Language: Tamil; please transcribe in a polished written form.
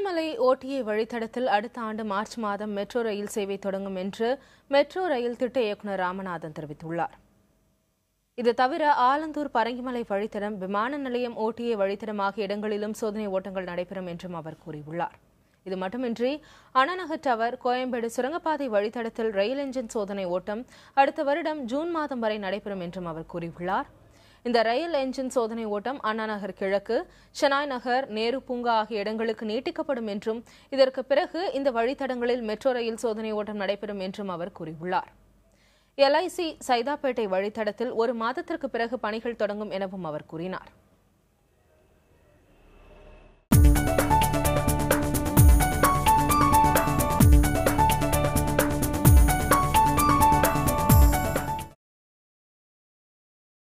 திருவண்ணாமலை ஓடிஏ வழித்தடத்தில் அடுத்த ஆண்டு மார்ச் மாதம் மெட்ரோ ரயில் சேவை தொடங்கும் என்று மெட்ரோ ரயில் திட்ட இயக்குநர் ராமநாதன் தெரிவித்துள்ளார். இது தவிர ஆலந்தூர் பரங்கிமலை வழித்தடம், விமான நிலையம், ஓடிஏ வழித்தடம் ஆகிய இடங்களிலும் சோதனை ஓட்டங்கள் நடைபெறும் என்றும் அவர் கூறியுள்ளார். இது மட்டுமின்றி அண்ணாநகர் டவர், கோயம்பேடு சுரங்கப்பாதை வழித்தடத்தில் ரயில் என்ஜின் சோதனை ஓட்டம் அடுத்த வருடம் ஜூன் மாதம் வரை நடைபெறும் என்றும் அவர் கூறியுள்ளார். இந்த ரயில் என்ஜின் சோதனை ஓட்டம் அண்ணாநகர் கிழக்கு, ஷெனாய் நகர், நேரு பூங்கா ஆகிய இடங்களுக்கு நீட்டிக்கப்படும் என்றும் இதற்கு பிறகு இந்த வழித்தடங்களில் மெட்ரோ ரயில் சோதனை ஓட்டம் நடைபெறும் என்றும் அவர் கூறியுள்ளார். LIC சைதாப்பேட்டை வழித்தடத்தில் 1 மாதத்திற்கு பிறகு பணிகள் தொடங்கும் எனவும் அவர் கூறினார்.